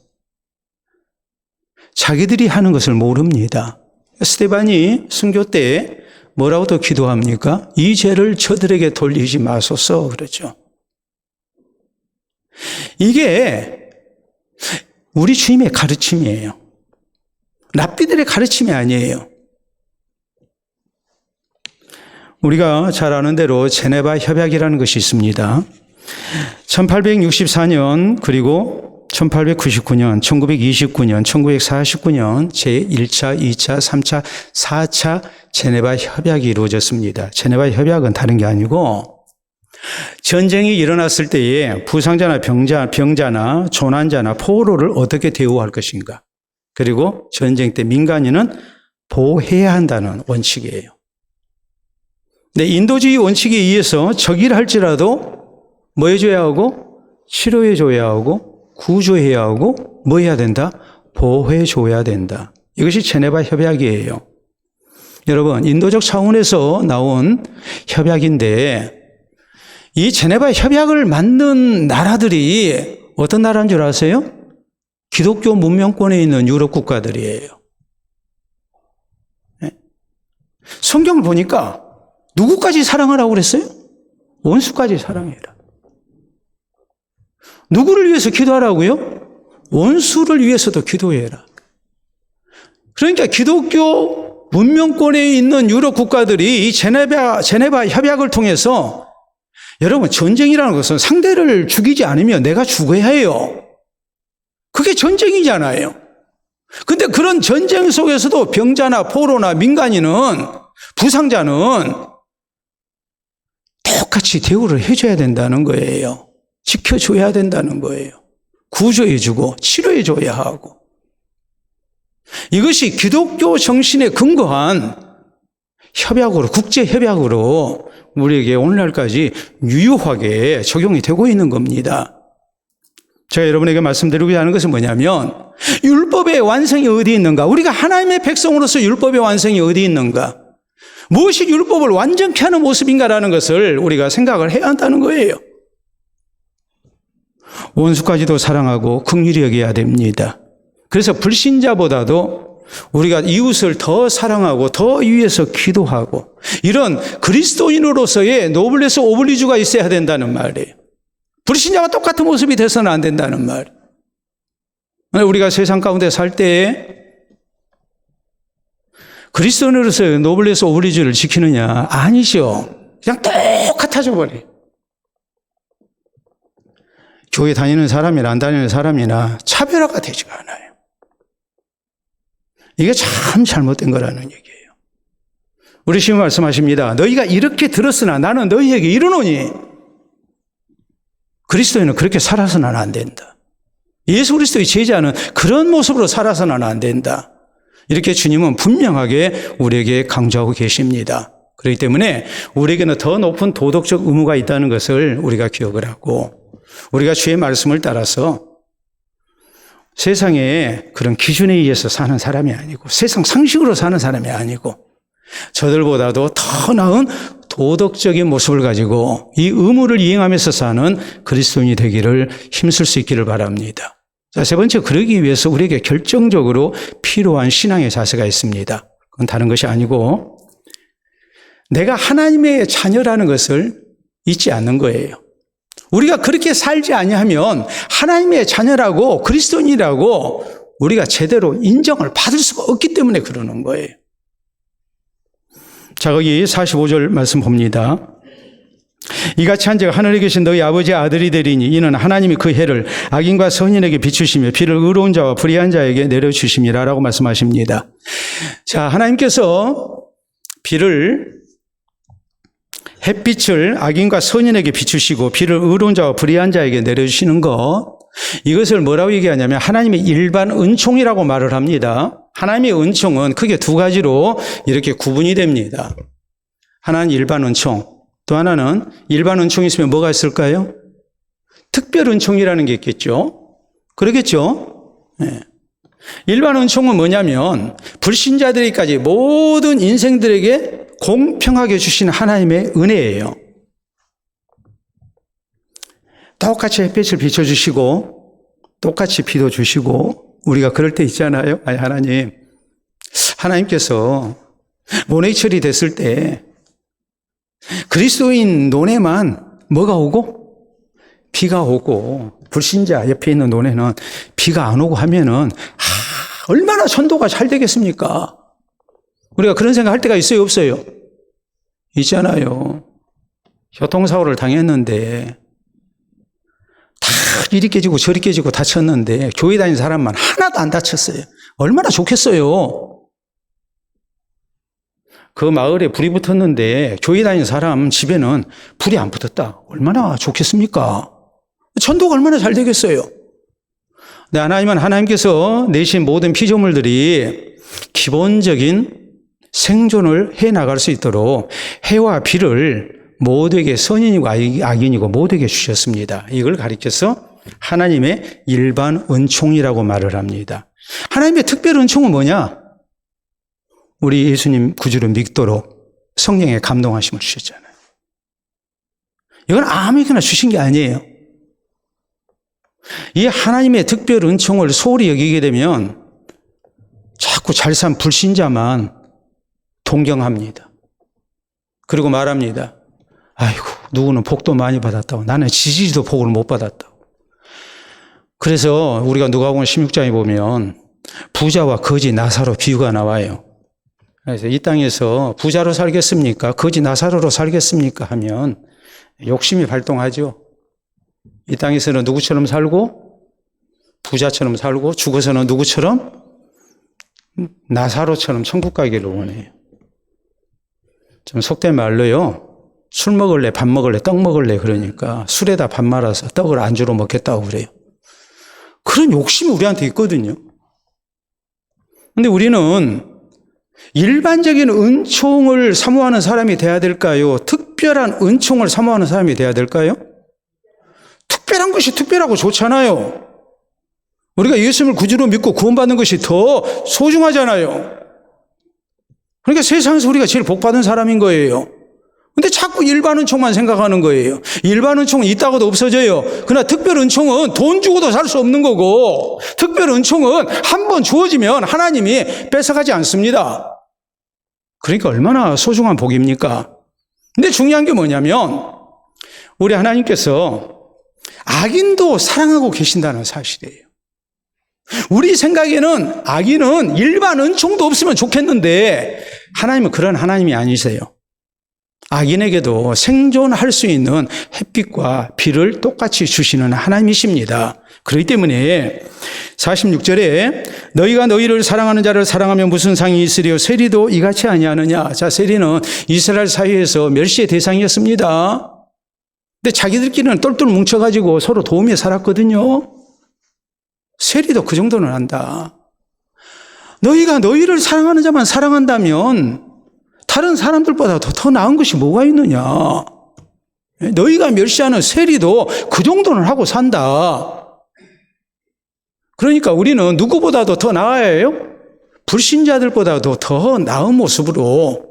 자기들이 하는 것을 모릅니다. 스데반이 순교 때 뭐라고 또 기도합니까? 이 죄를 저들에게 돌리지 마소서 그러죠. 이게 우리 주님의 가르침이에요. 랍비들의 가르침이 아니에요. 우리가 잘 아는 대로 제네바 협약이라는 것이 있습니다. 1864년 그리고 1899년, 1929년, 1949년 제1차, 2차, 3차, 4차 제네바 협약이 이루어졌습니다. 제네바 협약은 다른 게 아니고 전쟁이 일어났을 때에 부상자나 병자나 조난자나 포로를 어떻게 대우할 것인가. 그리고 전쟁 때 민간인은 보호해야 한다는 원칙이에요. 근데 인도주의 원칙에 의해서 적이라 할지라도 뭐 해줘야 하고 치료해줘야 하고 구조해야 하고 뭐 해야 된다? 보호해줘야 된다. 이것이 제네바 협약이에요. 여러분 인도적 차원에서 나온 협약인데 이 제네바 협약을 만든 나라들이 어떤 나라인 줄 아세요? 기독교 문명권에 있는 유럽 국가들이에요. 성경을 보니까 누구까지 사랑하라고 그랬어요? 원수까지 사랑해라. 누구를 위해서 기도하라고요? 원수를 위해서도 기도해라. 그러니까 기독교 문명권에 있는 유럽 국가들이 이 제네바 협약을 통해서 여러분 전쟁이라는 것은 상대를 죽이지 않으면 내가 죽어야 해요. 그게 전쟁이잖아요. 근데 그런 전쟁 속에서도 병자나 포로나 민간인은 부상자는 똑같이 대우를 해줘야 된다는 거예요. 지켜줘야 된다는 거예요. 구조해주고 치료해줘야 하고. 이것이 기독교 정신에 근거한 협약으로, 국제협약으로 우리에게 오늘날까지 유효하게 적용이 되고 있는 겁니다. 제가 여러분에게 말씀드리고자 하는 것은 뭐냐면 율법의 완성이 어디 있는가? 우리가 하나님의 백성으로서 율법의 완성이 어디 있는가? 무엇이 율법을 완전케 하는 모습인가라는 것을 우리가 생각을 해야 한다는 거예요. 원수까지도 사랑하고 긍휼히 여겨야 됩니다. 그래서 불신자보다도 우리가 이웃을 더 사랑하고 더 위해서 기도하고 이런 그리스도인으로서의 노블레스 오블리주가 있어야 된다는 말이에요. 불신자와 똑같은 모습이 돼서는 안 된다는 말. 우리가 세상 가운데 살 때에 그리스도인으로서의 노블레스 오블리주를 지키느냐? 아니죠. 그냥 똑같아져 버려요. 교회 다니는 사람이나 안 다니는 사람이나 차별화가 되지가 않아요. 이게 참 잘못된 거라는 얘기예요. 우리 시인 말씀하십니다. 너희가 이렇게 들었으나 나는 너희에게 이르노니 그리스도인은 그렇게 살아서는 안 된다. 예수 그리스도의 제자는 그런 모습으로 살아서는 안 된다. 이렇게 주님은 분명하게 우리에게 강조하고 계십니다. 그렇기 때문에 우리에게는 더 높은 도덕적 의무가 있다는 것을 우리가 기억을 하고 우리가 주의 말씀을 따라서 세상에 그런 기준에 의해서 사는 사람이 아니고 세상 상식으로 사는 사람이 아니고 저들보다도 더 나은 도덕적인 모습을 가지고 이 의무를 이행하면서 사는 그리스도인이 되기를 힘쓸 수 있기를 바랍니다. 자, 세 번째, 그러기 위해서 우리에게 결정적으로 필요한 신앙의 자세가 있습니다. 그건 다른 것이 아니고 내가 하나님의 자녀라는 것을 잊지 않는 거예요. 우리가 그렇게 살지 아니하면 하나님의 자녀라고 그리스도인이라고 우리가 제대로 인정을 받을 수가 없기 때문에 그러는 거예요. 자, 거기 45절 말씀 봅니다. 이같이 한 자가 하늘에 계신 너희 아버지의 아들이 되리니 이는 하나님이 그 해를 악인과 선인에게 비추시며 비를 의로운 자와 불의한 자에게 내려주심이라 라고 말씀하십니다. 자, 하나님께서 햇빛을 악인과 선인에게 비추시고 비를 의로운 자와 불의한 자에게 내려주시는 것, 이것을 뭐라고 얘기하냐면 하나님의 일반 은총이라고 말을 합니다. 하나님의 은총은 크게 두 가지로 이렇게 구분이 됩니다. 하나는 일반 은총, 또 하나는 일반 은총이 있으면 뭐가 있을까요? 특별 은총이라는 게 있겠죠. 그러겠죠? 네. 일반 은총은 뭐냐면 불신자들에게까지 모든 인생들에게 공평하게 주시는 하나님의 은혜예요. 똑같이 햇빛을 비춰주시고 똑같이 비도 주시고 우리가 그럴 때 있잖아요. 아니, 하나님께서 모내철이 됐을 때 그리스도인 논에만 뭐가 오고? 비가 오고 불신자 옆에 있는 논에는 비가 안 오고 하면은 얼마나 전도가 잘 되겠습니까? 우리가 그런 생각 할 때가 있어요, 없어요? 있잖아요. 교통사고를 당했는데 다 이리 깨지고 저리 깨지고 다쳤는데 교회 다니는 사람만 하나도 안 다쳤어요. 얼마나 좋겠어요. 그 마을에 불이 붙었는데 교회 다니는 사람 집에는 불이 안 붙었다. 얼마나 좋겠습니까? 전도가 얼마나 잘 되겠어요. 네, 하나님께서 내신 모든 피조물들이 기본적인 생존을 해나갈 수 있도록 해와 비를 모두에게 선인이고 악인이고 모두에게 주셨습니다. 이걸 가리켜서 하나님의 일반 은총이라고 말을 합니다. 하나님의 특별 은총은 뭐냐? 우리 예수님 구주를 믿도록 성령의 감동하심을 주셨잖아요. 이건 아무에게나 주신 게 아니에요. 이 하나님의 특별 은총을 소홀히 여기게 되면 자꾸 잘 산 불신자만 동경합니다. 그리고 말합니다. 아이고, 누구는 복도 많이 받았다고. 나는 지지도 복을 못 받았다고. 그래서 우리가 누가복음 16장에 보면 부자와 거지 나사로 비유가 나와요. 그래서 이 땅에서 부자로 살겠습니까? 거지 나사로로 살겠습니까? 하면 욕심이 발동하죠. 이 땅에서는 누구처럼 살고 부자처럼 살고 죽어서는 누구처럼 나사로처럼 천국 가기를 원해요. 좀 속된 말로요. 술 먹을래, 밥 먹을래, 떡 먹을래 그러니까 술에다 밥 말아서 떡을 안주로 먹겠다고 그래요. 그런 욕심이 우리한테 있거든요. 근데 우리는 일반적인 은총을 사모하는 사람이 돼야 될까요? 특별한 은총을 사모하는 사람이 돼야 될까요? 특별한 것이 특별하고 좋잖아요. 우리가 예수님을 구주로 믿고 구원받는 것이 더 소중하잖아요. 그러니까 세상에서 우리가 제일 복받은 사람인 거예요. 근데 자꾸 일반 은총만 생각하는 거예요. 일반 은총은 있다고도 없어져요. 그러나 특별 은총은 돈 주고도 살 수 없는 거고 특별 은총은 한 번 주어지면 하나님이 뺏어가지 않습니다. 그러니까 얼마나 소중한 복입니까? 근데 중요한 게 뭐냐면 우리 하나님께서 악인도 사랑하고 계신다는 사실이에요. 우리 생각에는 악인은 일반 은총도 없으면 좋겠는데 하나님은 그런 하나님이 아니세요. 악인에게도 생존할 수 있는 햇빛과 비를 똑같이 주시는 하나님이십니다. 그렇기 때문에 46절에 너희가 너희를 사랑하는 자를 사랑하면 무슨 상이 있으리요 세리도 이같이 아니하느냐. 자, 세리는 이스라엘 사회에서 멸시의 대상이었습니다. 근데 자기들끼리는 똘똘 뭉쳐가지고 서로 도우며 살았거든요. 세리도 그 정도는 한다. 너희가 너희를 사랑하는 자만 사랑한다면 다른 사람들보다 더 나은 것이 뭐가 있느냐. 너희가 멸시하는 세리도 그 정도는 하고 산다. 그러니까 우리는 누구보다도 더 나아야 해요. 불신자들보다도 더 나은 모습으로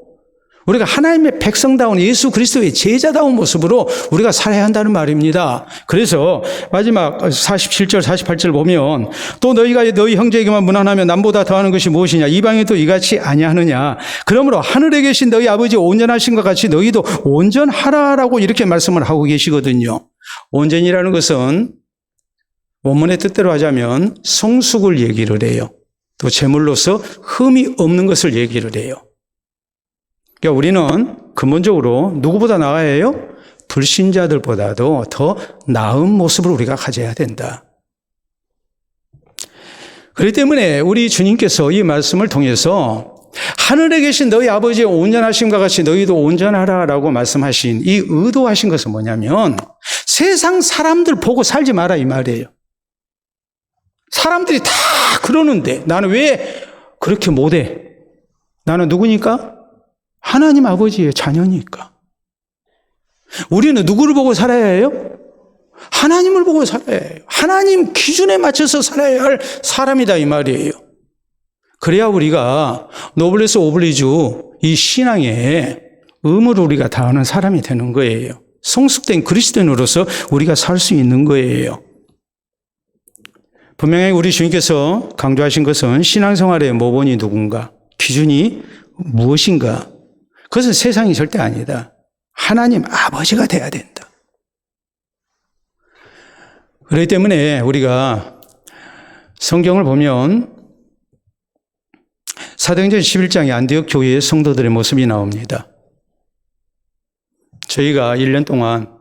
우리가 하나님의 백성다운 예수 그리스도의 제자다운 모습으로 우리가 살아야 한다는 말입니다. 그래서 마지막 47절 48절 보면 또 너희가 너희 형제에게만 무난하면 남보다 더하는 것이 무엇이냐. 이방인도 이같이 아니하느냐. 그러므로 하늘에 계신 너희 아버지 온전하신 것 같이 너희도 온전하라라고 이렇게 말씀을 하고 계시거든요. 온전이라는 것은 원문의 뜻대로 하자면 성숙을 얘기를 해요. 또 제물로서 흠이 없는 것을 얘기를 해요. 그러니까 우리는 근본적으로 누구보다 나아야 해요? 불신자들보다도 더 나은 모습을 우리가 가져야 된다. 그렇기 때문에 우리 주님께서 이 말씀을 통해서 하늘에 계신 너희 아버지의 온전하심과 같이 너희도 온전하라라고 말씀하신 이 의도하신 것은 뭐냐면 세상 사람들 보고 살지 마라 이 말이에요. 사람들이 다 그러는데 나는 왜 그렇게 못해? 나는 누구니까? 하나님 아버지의 자녀니까. 우리는 누구를 보고 살아야 해요? 하나님을 보고 살아야 해요. 하나님 기준에 맞춰서 살아야 할 사람이다 이 말이에요. 그래야 우리가 노블레스 오블리주 이 신앙에 의무를 우리가 다하는 사람이 되는 거예요. 성숙된 그리스도인으로서 우리가 살 수 있는 거예요. 분명히 우리 주님께서 강조하신 것은 신앙생활의 모본이 누군가, 기준이 무엇인가. 그것은 세상이 절대 아니다. 하나님 아버지가 돼야 된다. 그렇기 때문에 우리가 성경을 보면 사도행전 11장에 안디옥 교회의 성도들의 모습이 나옵니다. 저희가 1년 동안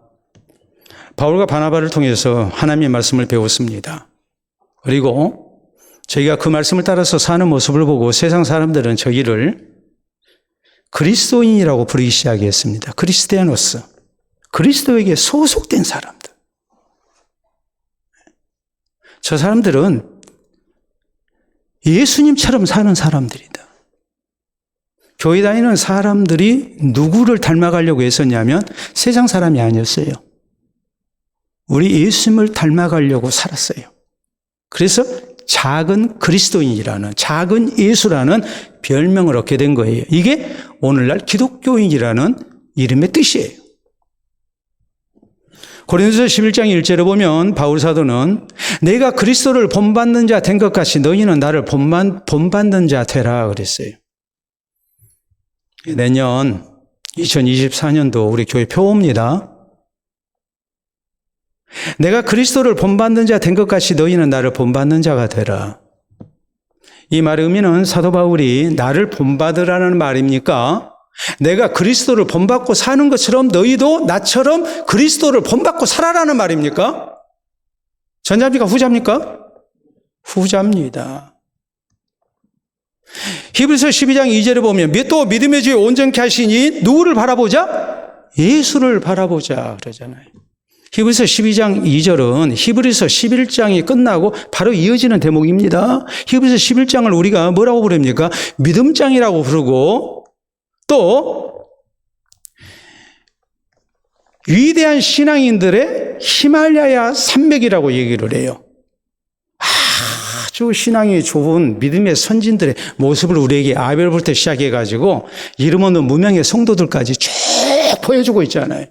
바울과 바나바를 통해서 하나님의 말씀을 배웠습니다. 그리고 저희가 그 말씀을 따라서 사는 모습을 보고 세상 사람들은 저희를 그리스도인이라고 부르기 시작했습니다. 그리스티아노스. 그리스도에게 소속된 사람들. 저 사람들은 예수님처럼 사는 사람들이다. 교회 다니는 사람들이 누구를 닮아가려고 했었냐면 세상 사람이 아니었어요. 우리 예수님을 닮아가려고 살았어요. 그래서 작은 그리스도인이라는, 작은 예수라는 별명을 얻게 된 거예요. 이게 오늘날 기독교인이라는 이름의 뜻이에요. 고린도서 11장 1절에 보면 바울 사도는 내가 그리스도를 본받는 자 된 것 같이 너희는 나를 본받는 자 되라 그랬어요. 내년 2024년도 우리 교회 표어입니다. 내가 그리스도를 본받는 자 된 것 같이 너희는 나를 본받는 자가 되라. 이 말의 의미는 사도 바울이 나를 본받으라는 말입니까? 내가 그리스도를 본받고 사는 것처럼 너희도 나처럼 그리스도를 본받고 살아라는 말입니까? 전자입니까? 후자입니까? 후자입니다. 히브리서 12장 2절에 보면 또 믿음의 주에 온전케 하시니 누구를 바라보자? 예수를 바라보자 그러잖아요. 히브리서 12장 2절은 히브리서 11장이 끝나고 바로 이어지는 대목입니다. 히브리서 11장을 우리가 뭐라고 부릅니까? 믿음장이라고 부르고 또 위대한 신앙인들의 히말라야 산맥이라고 얘기를 해요. 아주 신앙이 좋은 믿음의 선진들의 모습을 우리에게 아벨부터 시작해가지고 이름 없는 무명의 성도들까지 쭉 보여주고 있잖아요.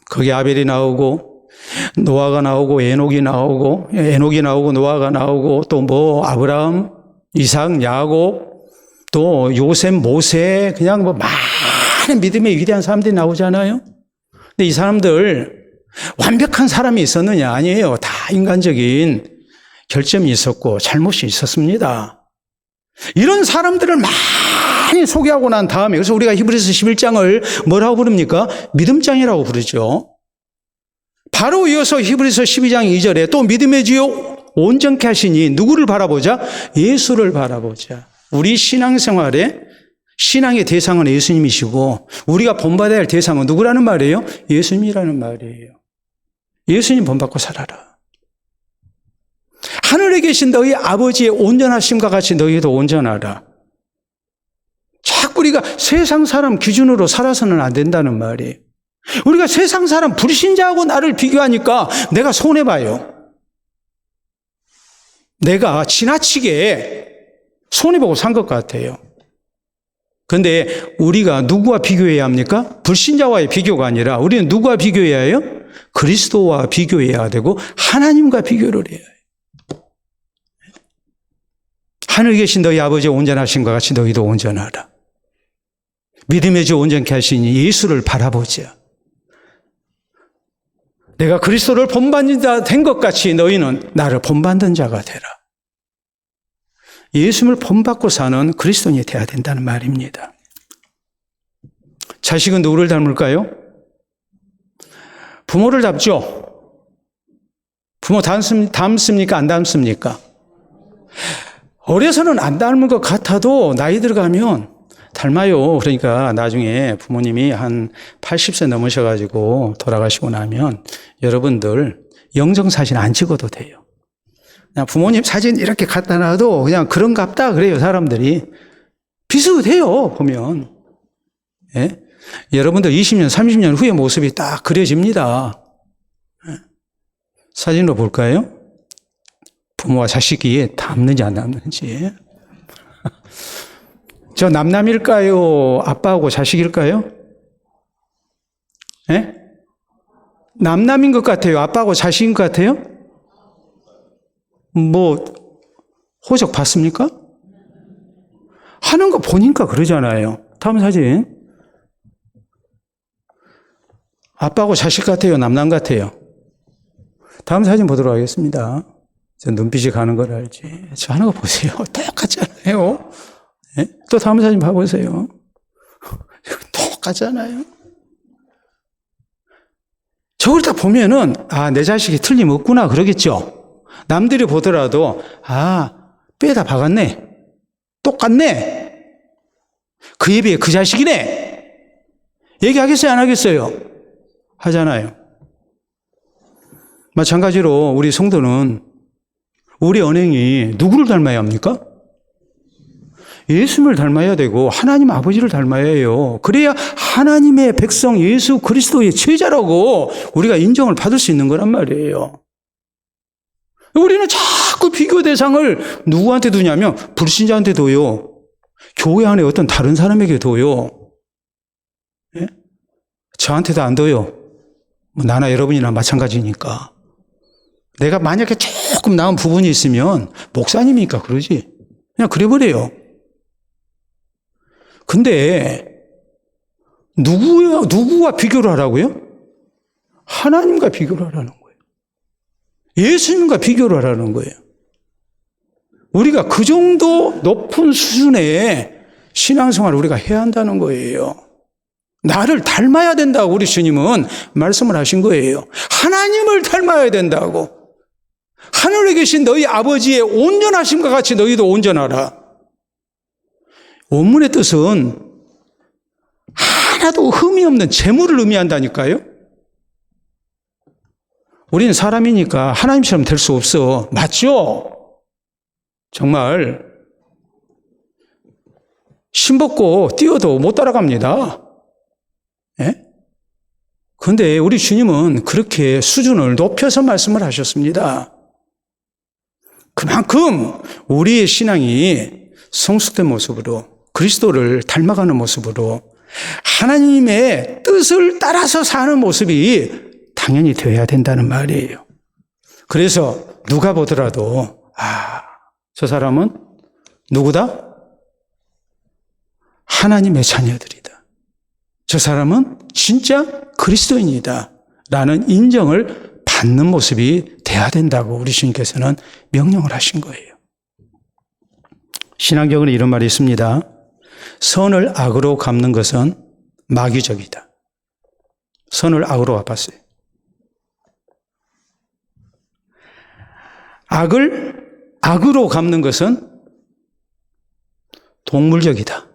거기 아벨이 나오고 노아가 나오고 에녹이 나오고 노아가 나오고 또 뭐 아브라함, 이삭, 야곱, 또 요셉, 모세 그냥 뭐 많은 믿음의 위대한 사람들이 나오잖아요. 근데 이 사람들 완벽한 사람이 있었느냐? 아니에요. 다 인간적인 결점이 있었고 잘못이 있었습니다. 이런 사람들을 많이 소개하고 난 다음에, 그래서 우리가 히브리서 11장을 뭐라고 부릅니까? 믿음장이라고 부르죠. 바로 이어서 히브리서 12장 2절에 또 믿음의 주요 온전케 하시니 누구를 바라보자? 예수를 바라보자. 우리 신앙생활에 신앙의 대상은 예수님이시고 우리가 본받아야 할 대상은 누구라는 말이에요? 예수님이라는 말이에요. 예수님 본받고 살아라. 하늘에 계신 너희 아버지의 온전하심과 같이 너희도 온전하라. 자꾸 우리가 세상 사람 기준으로 살아서는 안 된다는 말이에요. 우리가 세상 사람 불신자하고 나를 비교하니까 내가 손해봐요. 내가 지나치게 손해보고 산 것 같아요. 그런데 우리가 누구와 비교해야 합니까? 불신자와의 비교가 아니라 우리는 누구와 비교해야 해요? 그리스도와 비교해야 되고 하나님과 비교를 해야 해요. 하늘에 계신 너희 아버지의 온전하심과 같이 너희도 온전하라. 믿음의 주 온전케 하시니 예수를 바라보자. 내가 그리스도를 본받는 자 된 것 같이 너희는 나를 본받는 자가 되라. 예수님을 본받고 사는 그리스도인이 되어야 된다는 말입니다. 자식은 누구를 닮을까요? 부모를 닮죠. 부모 닮습니까? 안 닮습니까? 어려서는 안 닮은 것 같아도 나이 들어가면 닮아요. 그러니까 나중에 부모님이 한 80세 넘으셔가지고 돌아가시고 나면 여러분들 영정사진 안 찍어도 돼요. 그냥 부모님 사진 이렇게 갖다 놔도 그냥 그런갑다 그래요, 사람들이. 비슷해요, 보면. 예? 여러분들 20년, 30년 후의 모습이 딱 그려집니다. 사진으로 볼까요? 부모와 자식이 닮는지 안 닮는지. 저 남남일까요? 아빠하고 자식일까요? 예? 남남인 것 같아요? 아빠하고 자식인 것 같아요? 뭐 호적 봤습니까? 하는 거 보니까 그러잖아요. 다음 사진. 아빠하고 자식 같아요? 남남 같아요? 다음 사진 보도록 하겠습니다. 저 눈빛이 가는 걸 알지. 저 하는 거 보세요. 똑같잖아요. 네? 또 다음 사진 봐보세요. 똑같잖아요. 저걸 다 보면은 아, 내 자식이 틀림없구나 그러겠죠. 남들이 보더라도 아, 빼다 박았네. 똑같네. 그에 비해 그 자식이네. 얘기하겠어요? 안 하겠어요? 하잖아요. 마찬가지로 우리 성도는 우리 언행이 누구를 닮아야 합니까? 예수님을 닮아야 되고 하나님 아버지를 닮아야 해요. 그래야 하나님의 백성 예수 그리스도의 제자라고 우리가 인정을 받을 수 있는 거란 말이에요. 우리는 자꾸 비교 대상을 누구한테 두냐면 불신자한테 둬요. 교회 안에 어떤 다른 사람에게 둬요. 예? 저한테도 안 둬요. 나나 여러분이나 마찬가지니까. 내가 만약에 조금 나은 부분이 있으면 목사님이니까 그러지. 그냥 그래버려요. 근데 누구와 비교를 하라고요? 하나님과 비교를 하라는 거예요. 예수님과 비교를 하라는 거예요. 우리가 그 정도 높은 수준의 신앙생활을 우리가 해야 한다는 거예요. 나를 닮아야 된다고 우리 주님은 말씀을 하신 거예요. 하나님을 닮아야 된다고. 하늘에 계신 너희 아버지의 온전하심과 같이 너희도 온전하라. 원문의 뜻은 하나도 흠이 없는 재물을 의미한다니까요. 우리는 사람이니까 하나님처럼 될 수 없어. 맞죠? 정말 신벗고 뛰어도 못 따라갑니다. 예? 그런데 우리 주님은 그렇게 수준을 높여서 말씀을 하셨습니다. 그만큼 우리의 신앙이 성숙된 모습으로 그리스도를 닮아가는 모습으로 하나님의 뜻을 따라서 사는 모습이 당연히 되어야 된다는 말이에요. 그래서 누가 보더라도 저 사람은 누구다? 하나님의 자녀들이다. 저 사람은 진짜 그리스도인이다 라는 인정을 받는 모습이 돼야 된다고 우리 주님께서는 명령을 하신 거예요. 신앙적으로 이런 말이 있습니다. 선을 악으로 갚는 것은 마귀적이다. 선을 악으로 갚았어요. 악을 악으로 갚는 것은 동물적이다.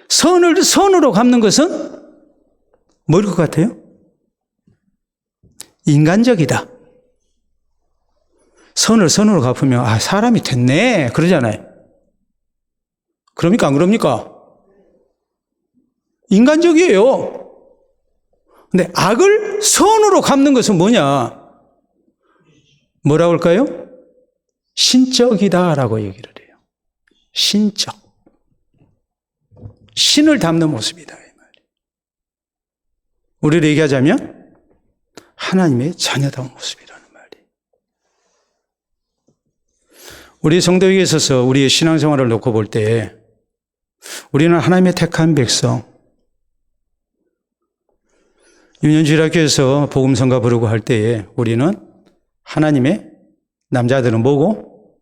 선을 선으로 갚는 것은 뭐일 것 같아요? 인간적이다. 선을 선으로 갚으면 아 사람이 됐네 그러잖아요. 그럽니까 안 그럽니까? 인간적이에요. 근데 악을 선으로 갚는 것은 뭐냐? 뭐라고 할까요? 신적이다라고 얘기를 해요. 신적. 신을 닮는 모습이다. 이 말이에요. 우리를 얘기하자면 하나님의 자녀다운 모습이라는 말이에요. 우리 성도에게 있어서 우리의 신앙생활을 놓고 볼 때 우리는 하나님의 택한 백성, 유년주일학교에서 복음성가 부르고 할 때에 우리는 하나님의 남자들은 뭐고?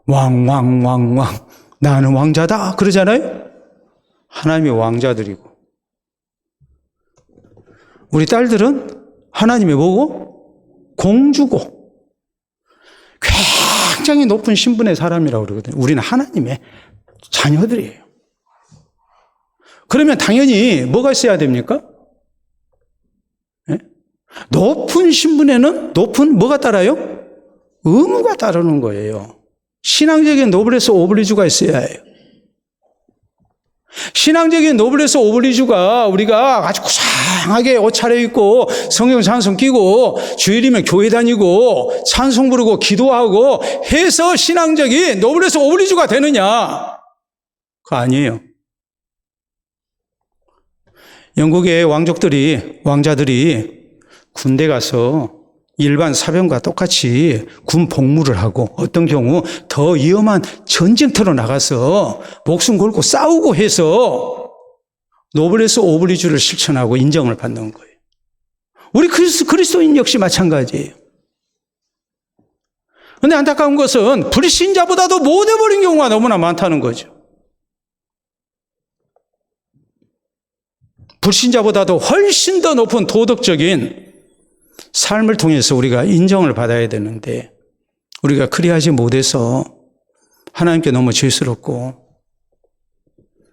왕 나는 왕자다 그러잖아요. 하나님의 왕자들이고 우리 딸들은 하나님의 뭐고? 공주고 굉장히 높은 신분의 사람이라고 그러거든요. 우리는 하나님의 자녀들이에요. 그러면 당연히 뭐가 있어야 됩니까? 네? 높은 신분에는 높은 뭐가 따라요? 의무가 따르는 거예요. 신앙적인 노블레스 오블리주가 있어야 해요. 신앙적인 노블레스 오블리주가 우리가 아주 구상하게 옷 차려입고 성경 찬송 끼고 주일이면 교회 다니고 찬송 부르고 기도하고 해서 신앙적인 노블레스 오블리주가 되느냐? 그거 아니에요. 영국의 왕자들이 군대 가서 일반 사병과 똑같이 군 복무를 하고 어떤 경우 더 위험한 전쟁터로 나가서 목숨 걸고 싸우고 해서 노블레스 오블리주를 실천하고 인정을 받는 거예요. 우리 그리스도인 역시 마찬가지예요. 그런데 안타까운 것은 불신자보다도 못해버린 경우가 너무나 많다는 거죠. 불신자보다도 훨씬 더 높은 도덕적인 삶을 통해서 우리가 인정을 받아야 되는데 우리가 그리하지 못해서 하나님께 너무 죄스럽고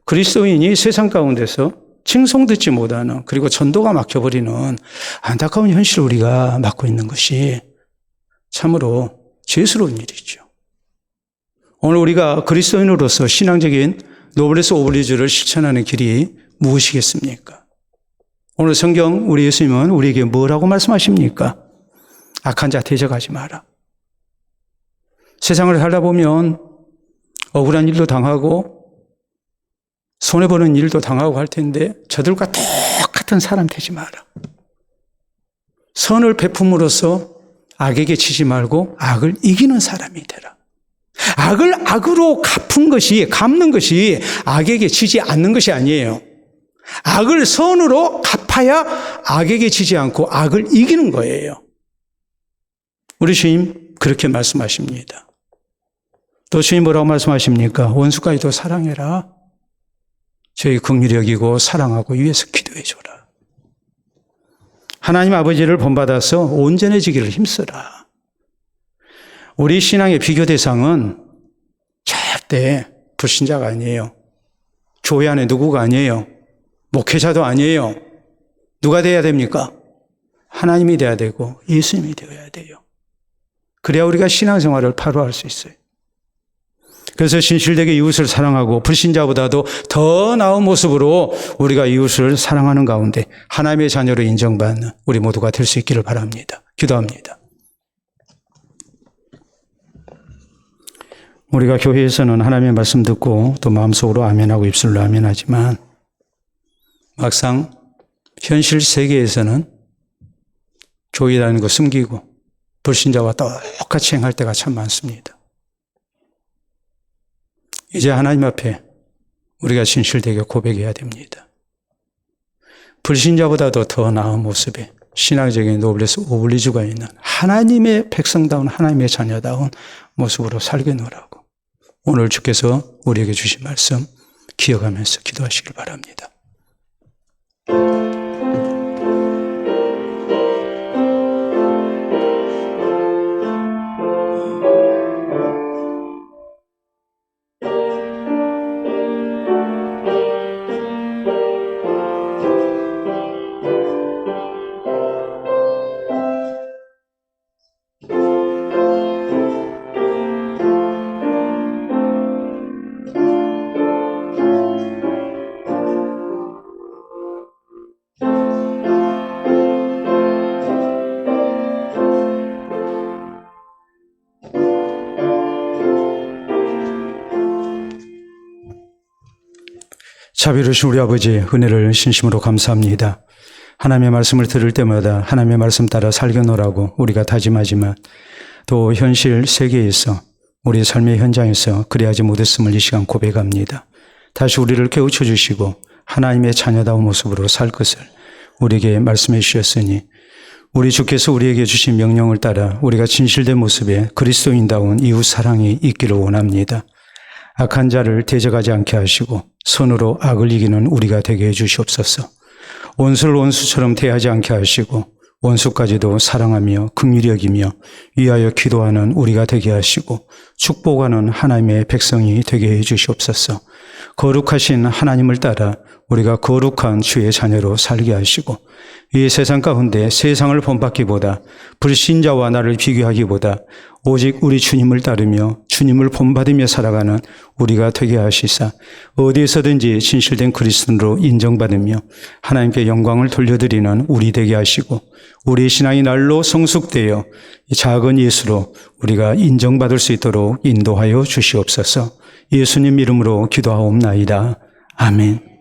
그리스도인이 세상 가운데서 칭송듣지 못하는 그리고 전도가 막혀버리는 안타까운 현실을 우리가 맡고 있는 것이 참으로 죄스러운 일이죠. 오늘 우리가 그리스도인으로서 신앙적인 노블레스 오블리주를 실천하는 길이 무엇이겠습니까? 오늘 성경 우리 예수님은 우리에게 뭐라고 말씀하십니까? 악한 자 대적하지 마라. 세상을 살다 보면 억울한 일도 당하고 손해보는 일도 당하고 할 텐데 저들과 똑같은 사람 되지 마라. 선을 베품으로써 악에게 치지 말고 악을 이기는 사람이 되라. 악을 악으로 갚는 것이 악에게 치지 않는 것이 아니에요. 악을 선으로 갚아야 악에게 지지 않고 악을 이기는 거예요. 우리 주님 그렇게 말씀하십니다. 또 주님 뭐라고 말씀하십니까? 원수까지도 사랑해라. 저희 긍휼히 여기고 사랑하고 위해서 기도해 줘라. 하나님 아버지를 본받아서 온전해지기를 힘쓰라. 우리 신앙의 비교 대상은 절대 불신자가 아니에요. 교회 안에 누구가 아니에요. 목회자도 아니에요. 누가 돼야 됩니까? 하나님이 돼야 되고 예수님이 되어야 돼요. 그래야 우리가 신앙생활을 바로 할 수 있어요. 그래서 진실되게 이웃을 사랑하고 불신자보다도 더 나은 모습으로 우리가 이웃을 사랑하는 가운데 하나님의 자녀로 인정받는 우리 모두가 될 수 있기를 바랍니다. 기도합니다. 우리가 교회에서는 하나님의 말씀 듣고 또 마음속으로 아멘하고 입술로 아멘하지만 막상 현실 세계에서는 교회라는 거 숨기고 불신자와 똑같이 행할 때가 참 많습니다. 이제 하나님 앞에 우리가 진실되게 고백해야 됩니다. 불신자보다도 더 나은 모습에 신앙적인 노블레스 오블리주가 있는 하나님의 백성다운 하나님의 자녀다운 모습으로 살게노라고 오늘 주께서 우리에게 주신 말씀 기억하면서 기도하시길 바랍니다. 자비로우신 우리 아버지 은혜를 진심으로 감사합니다. 하나님의 말씀을 들을 때마다 하나님의 말씀 따라 살겨노라고 우리가 다짐하지만 또 현실 세계에서 우리 삶의 현장에서 그리하지 못했음을 이 시간 고백합니다. 다시 우리를 깨우쳐 주시고 하나님의 자녀다운 모습으로 살 것을 우리에게 말씀해 주셨으니 우리 주께서 우리에게 주신 명령을 따라 우리가 진실된 모습의 그리스도인다운 이웃 사랑이 있기를 원합니다. 악한 자를 대적하지 않게 하시고 손으로 악을 이기는 우리가 되게 해주시옵소서. 원수를 원수처럼 대하지 않게 하시고 원수까지도 사랑하며 긍휼히 여기며 위하여 기도하는 우리가 되게 하시고 축복하는 하나님의 백성이 되게 해주시옵소서. 거룩하신 하나님을 따라 우리가 거룩한 주의 자녀로 살게 하시고 이 세상 가운데 세상을 본받기보다 불신자와 나를 비교하기보다 오직 우리 주님을 따르며 주님을 본받으며 살아가는 우리가 되게 하시사 어디에서든지 진실된 그리스도인으로 인정받으며 하나님께 영광을 돌려드리는 우리 되게 하시고 우리 신앙이 날로 성숙되어 작은 예수로 우리가 인정받을 수 있도록 인도하여 주시옵소서. 예수님 이름으로 기도하옵나이다. 아멘.